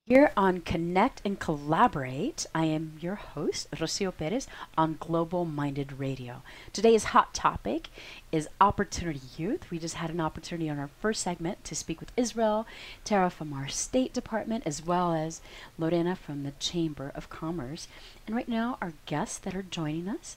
Here on Connect and Collaborate, I am your host, Rocio Perez, on GlobalMindED Radio. Today's hot topic is Opportunity Youth. We just had an opportunity on our first segment to speak with Israel, Tara from our State Department, as well as Lorena from the Chamber of Commerce. And right now, our guests that are joining us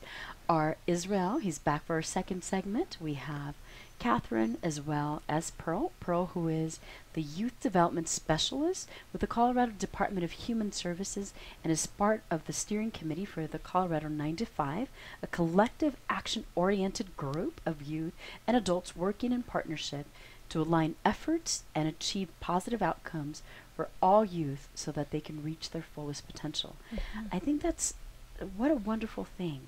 are Israel. He's back for our second segment. We have Katherine, as well as Pearl, who is the Youth Development Specialist with the Colorado Department of Human Services and is part of the steering committee for the Colorado 9 to 5, a collective action-oriented group of youth and adults working in partnership to align efforts and achieve positive outcomes for all youth so that they can reach their fullest potential. I think that's what a wonderful thing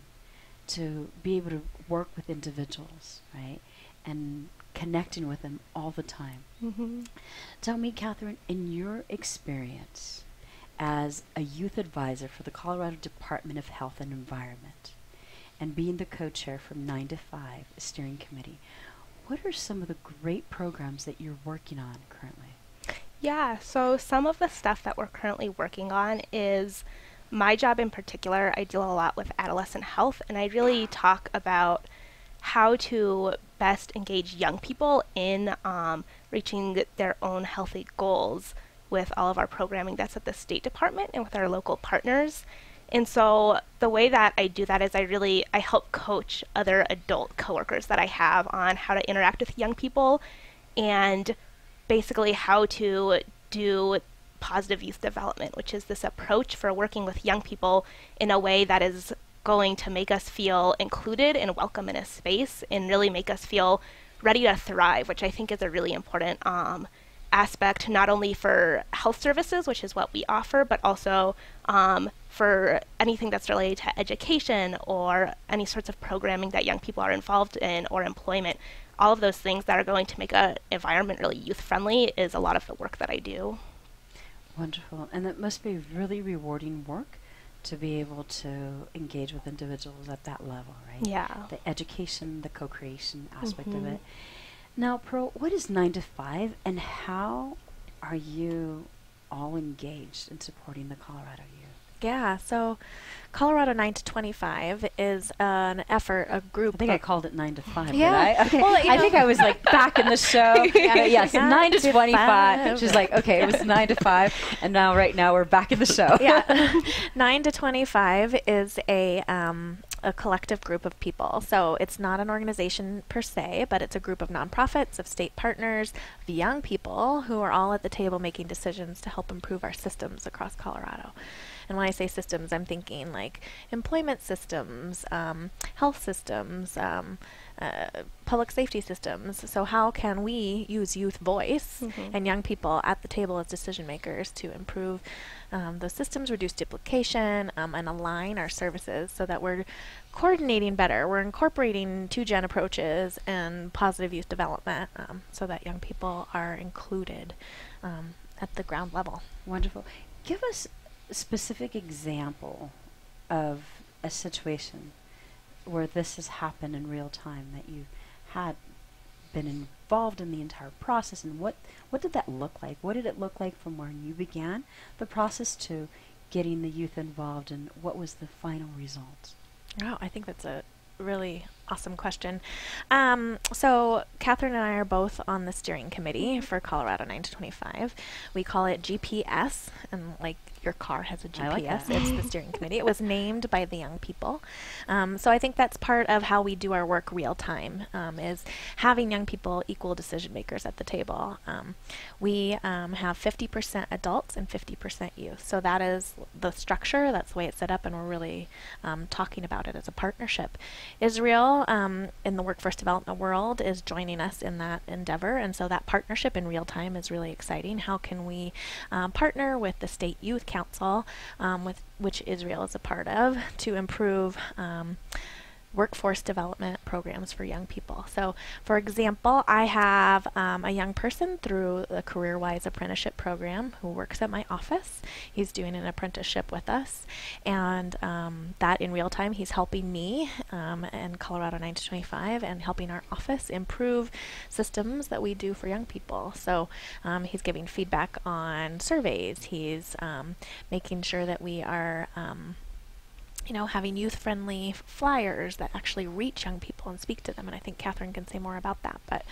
to be able to work with individuals, right? And connecting with them all the time. Tell me, Katherine, in your experience as a youth advisor for the Colorado Department of Health and Environment and being the co-chair from 9 to 5 steering committee, what are some of the great programs that you're working on currently? Yeah, so some of the stuff that we're currently working on is my job in particular. I deal a lot with adolescent health, and I really talk about how to best engage young people in reaching their own healthy goals with all of our programming that's at the State Department and with our local partners. And so the way that I do that is I help coach other adult coworkers that I have on how to interact with young people and basically how to do positive youth development, which is this approach for working with young people in a way that is going to make us feel included and welcome in a space and really make us feel ready to thrive, which I think is a really important aspect, not only for health services, which is what we offer, but also for anything that's related to education or any sorts of programming that young people are involved in or employment. All of those things that are going to make an environment really youth-friendly is a lot of the work that I do. Wonderful. And that must be really rewarding work to be able to engage with individuals at that level, right? Yeah. The education, the co-creation aspect of it. Now, Pearl, what is 9 to 5 and how are you all engaged in supporting the Colorado youth? Yeah, so Colorado 9 to 25 is an effort, a group. I think I called it 9 to 5, Yeah. did I? Okay. Well, I think I was like back in the show. Yes, 9 to 25. She's like, okay, it was 9 to 5, and now right now we're back in the show. Yeah. 9 to 25 is a collective group of people. So it's not an organization per se, but it's a group of nonprofits, of state partners, of young people who are all at the table making decisions to help improve our systems across Colorado. And when I say systems, I'm thinking like employment systems, health systems, public safety systems. So how can we use youth voice and young people at the table as decision makers to improve those systems, reduce duplication, and align our services so that we're coordinating better. We're incorporating 2-gen approaches and positive youth development so that young people are included at the ground level. Wonderful. Give us a specific example of a situation where this has happened in real time, that you had been involved in the entire process, and what did that look like? What did it look like from when you began the process to getting the youth involved, and what was the final result? Oh, I think that's a really awesome question. So Katherine and I are both on the steering committee for Colorado 9 to 25. We call it GPS, and like your car has a GPS. I like that. It's the steering committee. It was named by the young people. So I think that's part of how we do our work real time, is having young people equal decision makers at the table. We have 50% adults and 50% youth. So that is the structure. That's the way it's set up, and we're really talking about it as a partnership. Israel, in the workforce development world, is joining us in that endeavor, and so that partnership in real time is really exciting. How can we partner with the State Youth Council, with which Israel is a part of, to improve workforce development programs for young people. So, for example, I have a young person through the CareerWise apprenticeship program who works at my office. He's doing an apprenticeship with us, and that in real time he's helping me and Colorado 9 to 25 and helping our office improve systems that we do for young people. So he's giving feedback on surveys. He's making sure that we are having youth-friendly flyers that actually reach young people and speak to them. And I think Katherine can say more about that. But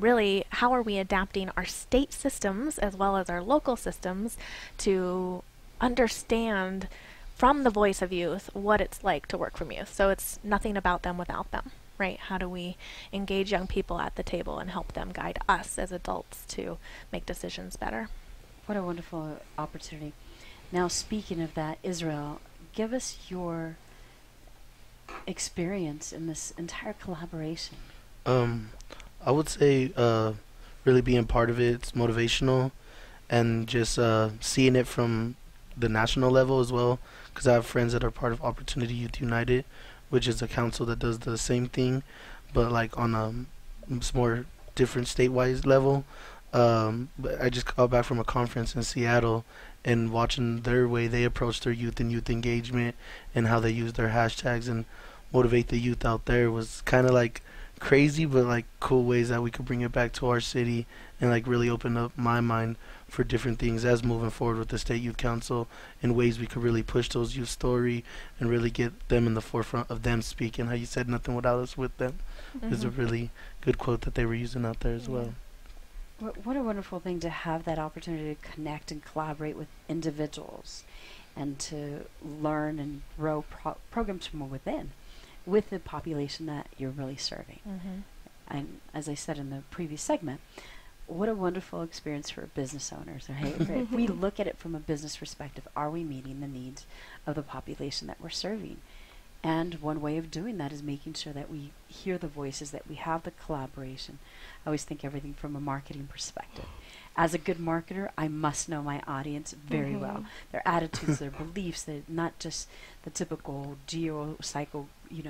really, how are we adapting our state systems as well as our local systems to understand from the voice of youth what it's like to work from youth? So it's nothing about them without them, right? How do we engage young people at the table and help them guide us as adults to make decisions better? What a wonderful opportunity. Now, speaking of that, Israel, give us your experience in this entire collaboration. I would say really being part of it's motivational, and just seeing it from the national level as well, because I have friends that are part of Opportunity Youth United, which is a council that does the same thing, but like on a more different statewide level. But I just got back from a conference in Seattle, and watching their way they approach their youth and youth engagement and how they use their hashtags and motivate the youth out there was kind of like crazy, but like cool ways that we could bring it back to our city and like really open up my mind for different things as moving forward with the State Youth Council, in ways we could really push those youth story and really get them in the forefront of them speaking. How you said nothing without us with them is a really good quote that they were using out there as well. What a wonderful thing to have that opportunity to connect and collaborate with individuals and to learn and grow programs from within with the population that you're really serving. And as I said in the previous segment, what a wonderful experience for business owners. Right? If we look at it from a business perspective, are we meeting the needs of the population that we're serving? And one way of doing that is making sure that we hear the voices, that we have the collaboration. I always think everything from a marketing perspective. As a good marketer, I must know my audience very well. Their attitudes, their beliefs, they're not just the typical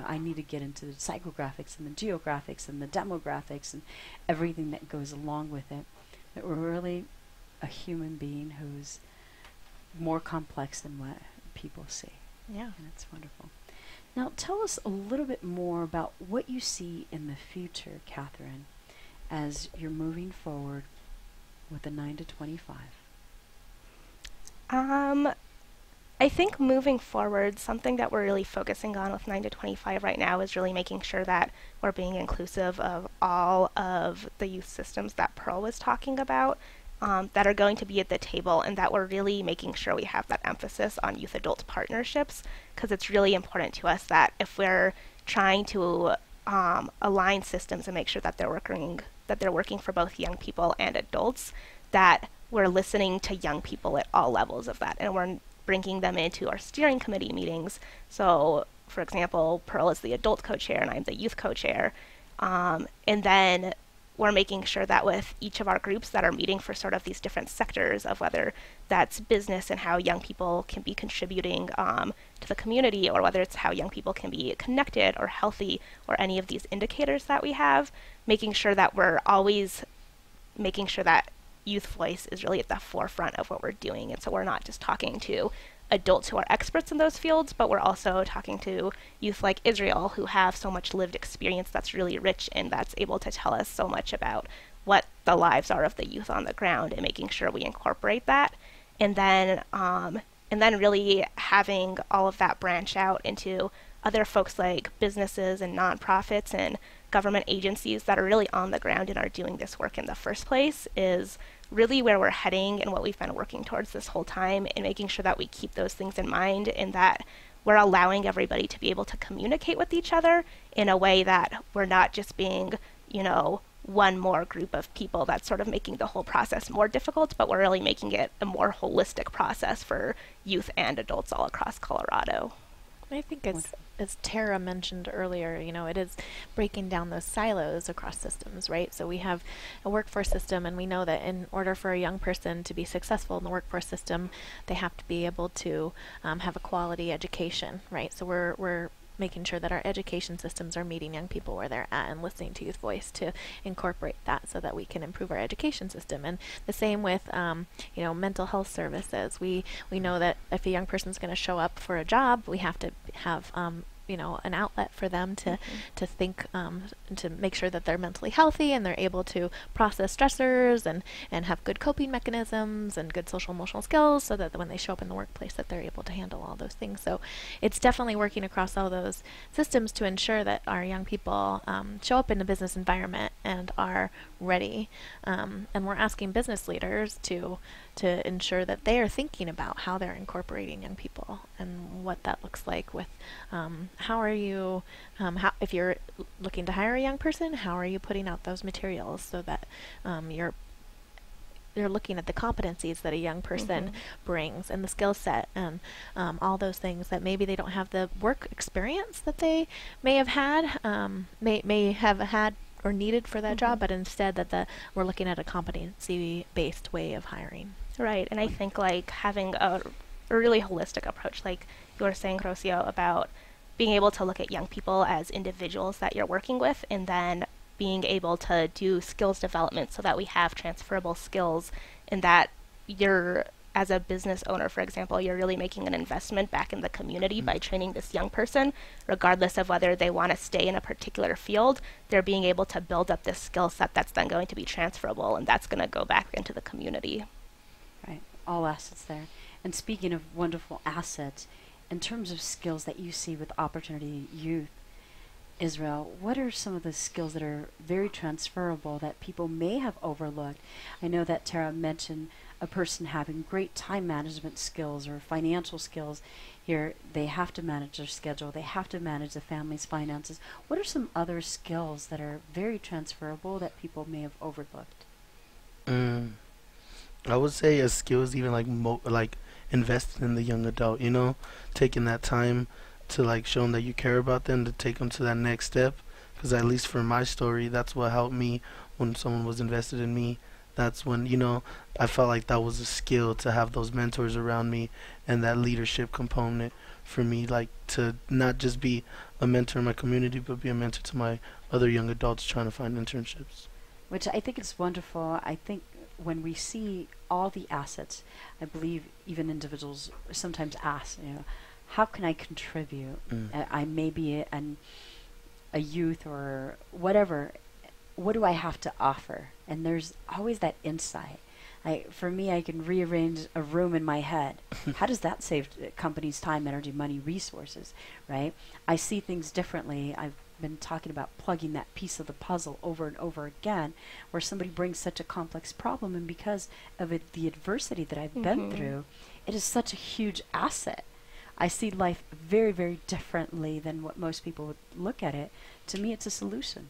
I need to get into the psychographics and the geographics and the demographics and everything that goes along with it. That we're really a human being who's more complex than what people see. Yeah. And it's wonderful. Now, tell us a little bit more about what you see in the future, Katherine, as you're moving forward with the 9 to 25. I think moving forward, something that we're really focusing on with 9 to 25 right now is really making sure that we're being inclusive of all of the youth systems that Pearl was talking about, that are going to be at the table, and that we're really making sure we have that emphasis on youth-adult partnerships, because it's really important to us that if we're trying to align systems and make sure that they're working for both young people and adults, that we're listening to young people at all levels of that, and we're bringing them into our steering committee meetings. So, for example, Pearl is the adult co-chair and I'm the youth co-chair, and then we're making sure that with each of our groups that are meeting for sort of these different sectors of whether that's business and how young people can be contributing to the community, or whether it's how young people can be connected or healthy, or any of these indicators that we have, making sure that we're always making sure that youth voice is really at the forefront of what we're doing. And so we're not just talking to adults who are experts in those fields, but we're also talking to youth like Israel who have so much lived experience that's really rich and that's able to tell us so much about what the lives are of the youth on the ground, and making sure we incorporate that. And then really having all of that branch out into other folks like businesses and nonprofits and government agencies that are really on the ground and are doing this work in the first place is really where we're heading and what we've been working towards this whole time, and making sure that we keep those things in mind and that we're allowing everybody to be able to communicate with each other in a way that we're not just being, one more group of people that's sort of making the whole process more difficult, but we're really making it a more holistic process for youth and adults all across Colorado. I think as Tara mentioned earlier, it is breaking down those silos across systems, right? So we have a workforce system, and we know that in order for a young person to be successful in the workforce system, they have to be able to have a quality education, right? So we're making sure that our education systems are meeting young people where they're at and listening to youth voice to incorporate that so that we can improve our education system. And the same with, mental health services. We know that if a young person's going to show up for a job, we have to have an outlet for them to think, to make sure that they're mentally healthy and they're able to process stressors and have good coping mechanisms and good social emotional skills, so that when they show up in the workplace that they're able to handle all those things. So it's definitely working across all those systems to ensure that our young people show up in the business environment and are ready. And we're asking business leaders to ensure that they are thinking about how they're incorporating young people and what that looks like with how are you, if you're looking to hire a young person, how are you putting out those materials so that you're looking at the competencies that a young person brings and the skill set and all those things that maybe they don't have the work experience that they may have had, may have had or needed for that job, but instead that we're looking at a competency-based way of hiring. Right, and I think like having a really holistic approach, like you were saying, Rocio, about being able to look at young people as individuals that you're working with, and then being able to do skills development so that we have transferable skills, and that you're, as a business owner, for example, you're really making an investment back in the community by training this young person, regardless of whether they want to stay in a particular field. They're being able to build up this skill set that's then going to be transferable, and that's going to go back into the community. Right, all assets there. And speaking of wonderful assets, in terms of skills that you see with Opportunity Youth, Israel, what are some of the skills that are very transferable that people may have overlooked? I know that Tara mentioned a person having great time management skills or financial skills. Here, they have to manage their schedule. They have to manage the family's finances. What are some other skills that are very transferable that people may have overlooked? I would say a skill is even like investing in the young adult, taking that time to like show them that you care about them, to take them to that next step. Because at least for my story, that's what helped me when someone was invested in me. That's when, I felt like that was a skill, to have those mentors around me and that leadership component for me, like to not just be a mentor in my community, but be a mentor to my other young adults trying to find internships. Which I think is wonderful. I think when we see all the assets, I believe even individuals sometimes ask, how can I contribute? I may be a youth or whatever. What do I have to offer? And there's always that insight. For me, I can rearrange a room in my head. How does that save companies time, energy, money, resources, right? I see things differently. I've been talking about plugging that piece of the puzzle over and over again, where somebody brings such a complex problem, and because of the adversity that I've been through, it is such a huge asset. I see life very, very differently than what most people would look at it. To me, it's a solution.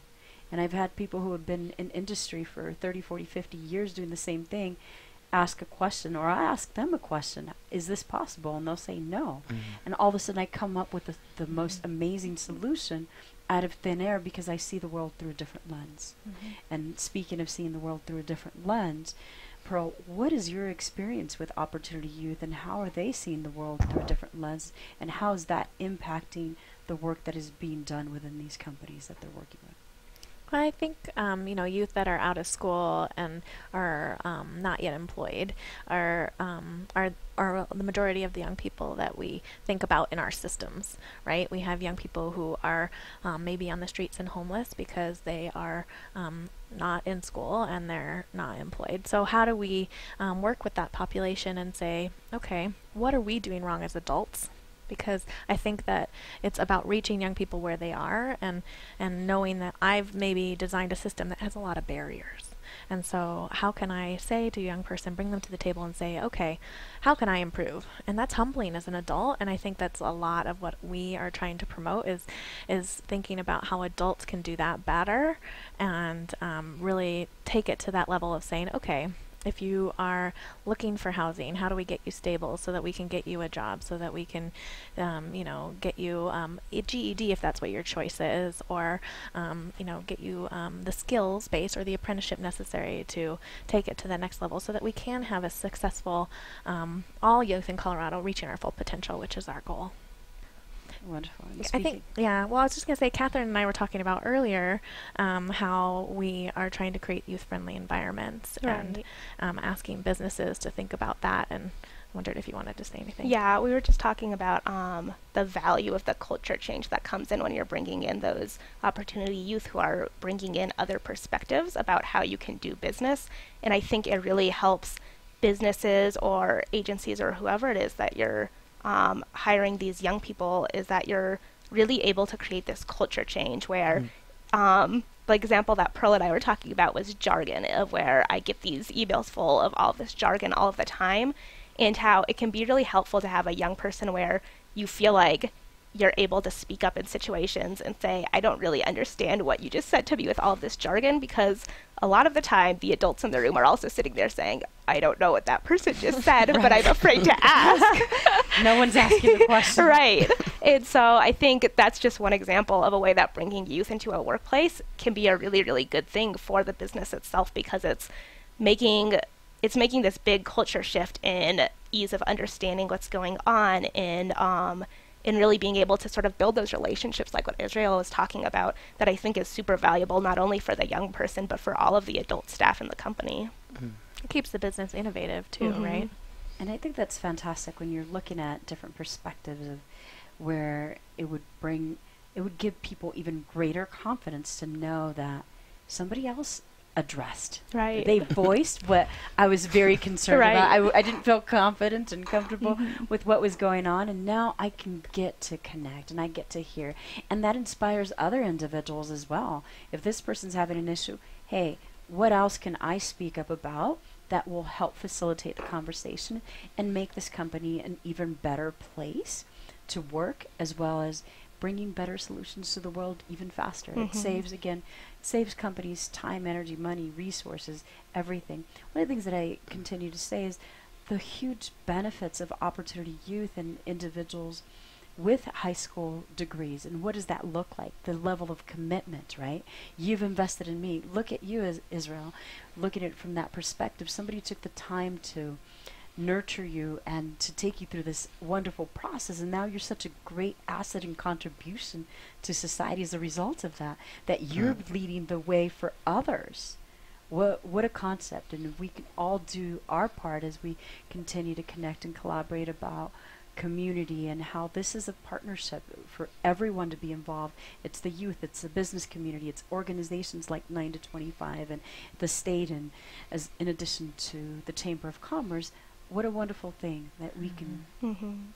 And I've had people who have been in industry for 30, 40, 50 years doing the same thing ask a question, or I ask them a question, is this possible? And they'll say no. And all of a sudden I come up with the most amazing solution out of thin air, because I see the world through a different lens. And speaking of seeing the world through a different lens, Pearl, what is your experience with Opportunity Youth, and how are they seeing the world through a different lens, and how is that impacting the work that is being done within these companies that they're working with? Well, I think, youth that are out of school and are not yet employed are the majority of the young people that we think about in our systems, right? We have young people who are maybe on the streets and homeless because they are not in school and they're not employed. So how do we work with that population and say, okay, what are we doing wrong as adults? Because I think that it's about reaching young people where they are, and knowing that I've maybe designed a system that has a lot of barriers. And so how can I say to a young person, bring them to the table and say, okay, how can I improve? And that's humbling as an adult, and I think that's a lot of what we are trying to promote is thinking about how adults can do that better, and really take it to that level of saying, okay, if you are looking for housing, how do we get you stable so that we can get you a job, so that we can, get you a GED if that's what your choice is, or, get you the skills base or the apprenticeship necessary to take it to the next level, so that we can have a successful, all youth in Colorado reaching our full potential, which is our goal. Wonderful. And I think, yeah, well, I was just going to say, Katherine and I were talking about earlier how we are trying to create youth-friendly environments and asking businesses to think about that, and wondered if you wanted to say anything. Yeah, we were just talking about the value of the culture change that comes in when you're bringing in those opportunity youth who are bringing in other perspectives about how you can do business. And I think it really helps businesses or agencies or whoever it is that you're hiring these young people, is that you're really able to create this culture change where the example that Pearl and I were talking about was jargon, of where I get these emails full of all of this jargon all of the time, and how it can be really helpful to have a young person where you feel like you're able to speak up in situations and say, I don't really understand what you just said to me with all of this jargon, because a lot of the time the adults in the room are also sitting there saying, I don't know what that person just said, but I'm afraid to ask. No one's asking the question. Right. And so I think that's just one example of a way that bringing youth into a workplace can be a really, really good thing for the business itself, because it's making this big culture shift in ease of understanding what's going on, and really being able to sort of build those relationships like what Israel was talking about, that I think is super valuable, not only for the young person, but for all of the adult staff in the company. It keeps the business innovative too, right? And I think that's fantastic when you're looking at different perspectives of where it would give people even greater confidence to know that somebody else addressed. Right. They voiced what I was very concerned about. I didn't feel confident and comfortable with what was going on, and now I can get to connect and I get to hear. And that inspires other individuals as well. If this person's having an issue, hey, what else can I speak up about that will help facilitate the conversation and make this company an even better place to work, as well as bringing better solutions to the world even faster. It saves companies time, energy, money, resources, everything. One of the things that I continue to say is the huge benefits of opportunity youth and individuals with high school degrees. And what does that look like? The level of commitment, right? You've invested in me. Look at you, as Israel. Look at it from that perspective. Somebody took the time to nurture you and to take you through this wonderful process, and now you're such a great asset and contribution to society as a result of that you're leading the way for others. What a concept. And we can all do our part as we continue to connect and collaborate about community, and how this is a partnership for everyone to be involved. It's the youth, it's the business community, it's organizations like 9 to 25 and the state, and as in addition to the Chamber of Commerce. What a wonderful thing that we can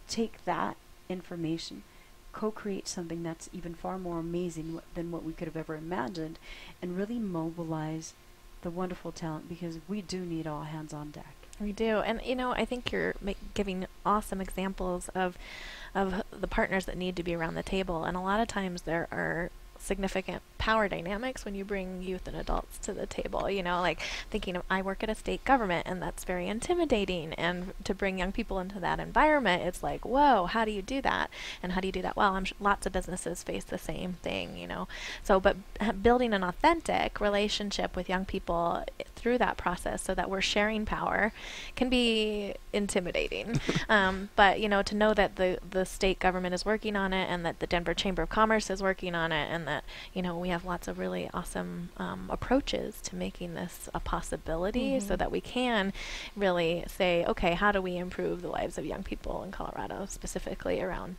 take that information, co-create something that's even far more amazing than what we could have ever imagined, and really mobilize the wonderful talent, because we do need all hands on deck. We do. And, I think you're giving awesome examples of the partners that need to be around the table. And a lot of times there are significant power dynamics when you bring youth and adults to the table, like thinking of, I work at a state government, and that's very intimidating, and to bring young people into that environment, it's like, whoa, how do you do that? And how do you do that well? I'm sure lots of businesses face the same thing, so but building an authentic relationship with young people through that process, so that we're sharing power, can be intimidating. But to know that the state government is working on it, and that the Denver Chamber of Commerce is working on it, and that we have lots of really awesome approaches to making this a possibility, so that we can really say, okay, how do we improve the lives of young people in Colorado, specifically around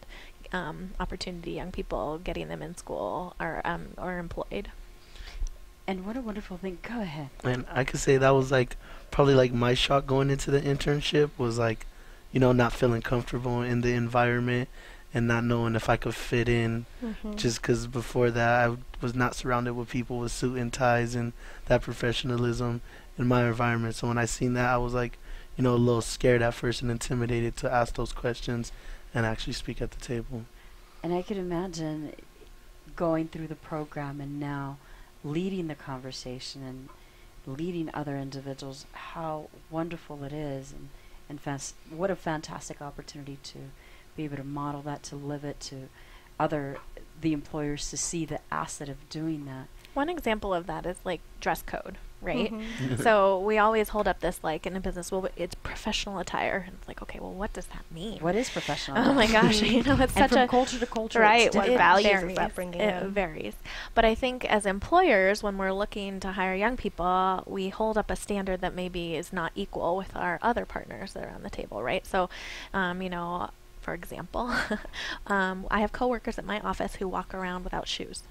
opportunity young people, getting them in school or employed. And what a wonderful thing. Go ahead. And I could say that was probably my shock going into the internship was not feeling comfortable in the environment and not knowing if I could fit in, just because before that I was not surrounded with people with suit and ties and that professionalism in my environment. So when I seen that, I was a little scared at first and intimidated to ask those questions and actually speak at the table. And I could imagine going through the program and now leading the conversation and leading other individuals, how wonderful it is, and what a fantastic opportunity to be able to model that, to live it, to the employers to see the asset of doing that. One example of that is dress code, right? Mhm. So we always hold up this, like, in a business, well, it's professional attire. And it's like, okay, well, what does that mean? What is professional? Oh my gosh, you know, it's And such from a culture to culture, Right, it's what different. values is varies. that bringing It in? varies. But I think as employers, when we're looking to hire young people, we hold up a standard that maybe is not equal with our other partners that are on the table, right? So, you know, for example, I have coworkers at my office who walk around without shoes.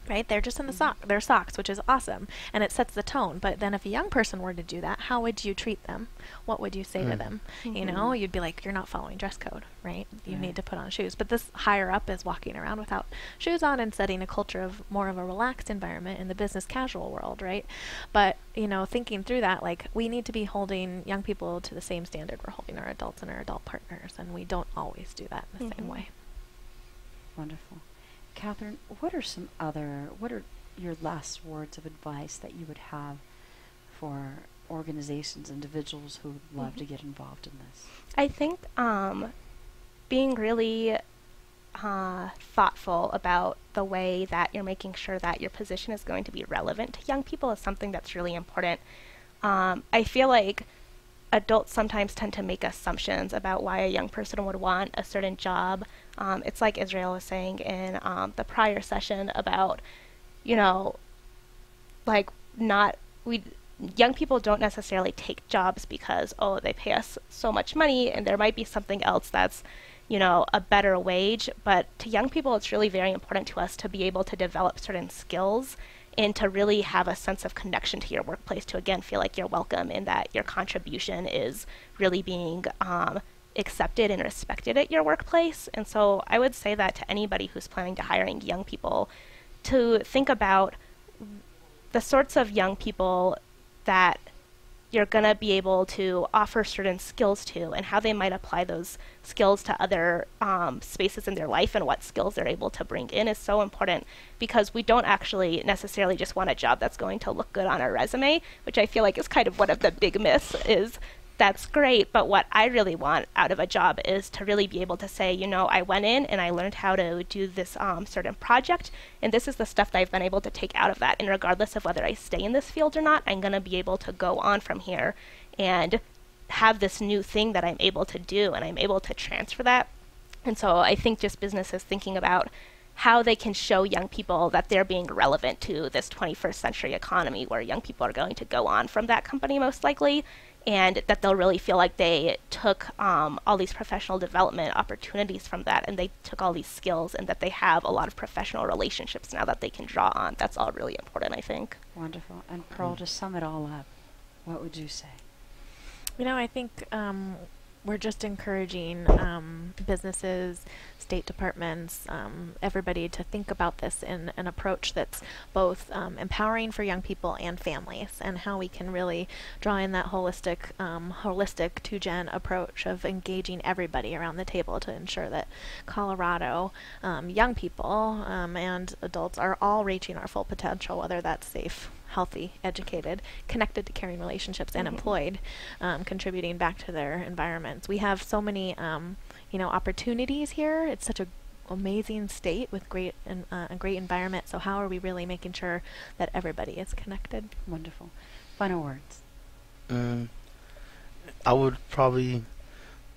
Right? They're just in their socks, which is awesome, and it sets the tone. But then if a young person were to do that, how would you treat them? What would you say to them? You know, you'd be like, you're not following dress code, right? You need to put on shoes. But this higher up is walking around without shoes on and setting a culture of more of a relaxed environment in the business casual world, right? But, you know, thinking through that, like, we need to be holding young people to the same standard we're holding our adults and our adult partners, and we don't always do that in the same way. Wonderful. Katherine, what are your last words of advice that you would have for organizations, individuals who would love to get involved in this? I think being really thoughtful about the way that you're making sure that your position is going to be relevant to young people is something that's really important. I feel like adults sometimes tend to make assumptions about why a young person would want a certain job. It's like Israel was saying in the prior session about, you know, like young people don't necessarily take jobs because, oh, they pay us so much money and there might be something else that's, you know, a better wage. But to young people, it's really very important to us to be able to develop certain skills and to really have a sense of connection to your workplace, to again feel like you're welcome and that your contribution is really being accepted and respected at your workplace. And so I would say that to anybody who's planning to hiring young people, to think about the sorts of young people that you're going to be able to offer certain skills to and how they might apply those skills to other spaces in their life and what skills they're able to bring in is so important, because we don't actually necessarily just want a job that's going to look good on our resume, which I feel like is kind of one of the big myths. Is that's great, but what I really want out of a job is to really be able to say, you know, I went in and I learned how to do this certain project, and this is the stuff that I've been able to take out of that. And regardless of whether I stay in this field or not, I'm going to be able to go on from here and have this new thing that I'm able to do, and I'm able to transfer that. And so I think just businesses thinking about how they can show young people that they're being relevant to this 21st century economy where young people are going to go on from that company most likely, and that they'll really feel like they took all these professional development opportunities from that, and they took all these skills, and that they have a lot of professional relationships now that they can draw on. That's all really important, I think. Wonderful. And Pearl, to sum it all up, what would you say? You know, I think we're just encouraging businesses, state departments, everybody to think about this in an approach that's both empowering for young people and families, and how we can really draw in that holistic 2-gen approach of engaging everybody around the table to ensure that Colorado young people and adults are all reaching our full potential, whether that's safe, healthy, educated, connected to caring relationships, and employed, contributing back to their environments. We have so many, opportunities here. It's such a amazing state with a great environment. So how are we really making sure that everybody is connected? Wonderful. Final words. I would probably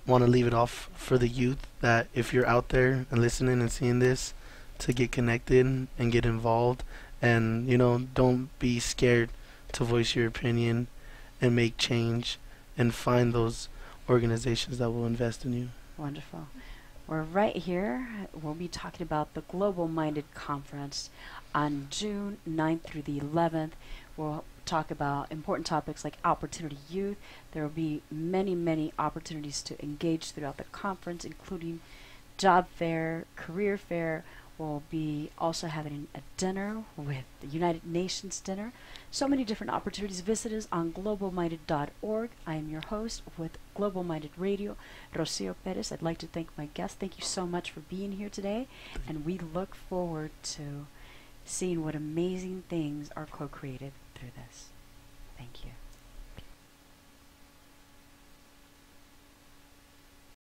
want to leave it off for the youth, that if you're out there and listening and seeing this, to get connected and get involved. And, don't be scared to voice your opinion and make change, and find those organizations that will invest in you. Wonderful. We're right here. We'll be talking about the GlobalMindED Conference on June 9th through the 11th. We'll talk about important topics like opportunity youth. There will be many, many opportunities to engage throughout the conference, including job fair, career fair. We'll be also having a dinner with the United Nations dinner. So many different opportunities. Visit us on globalminded.org. I am your host with GlobalMindED Radio, Rocio Perez. I'd like to thank my guests. Thank you so much for being here today. And we look forward to seeing what amazing things are co-created through this. Thank you.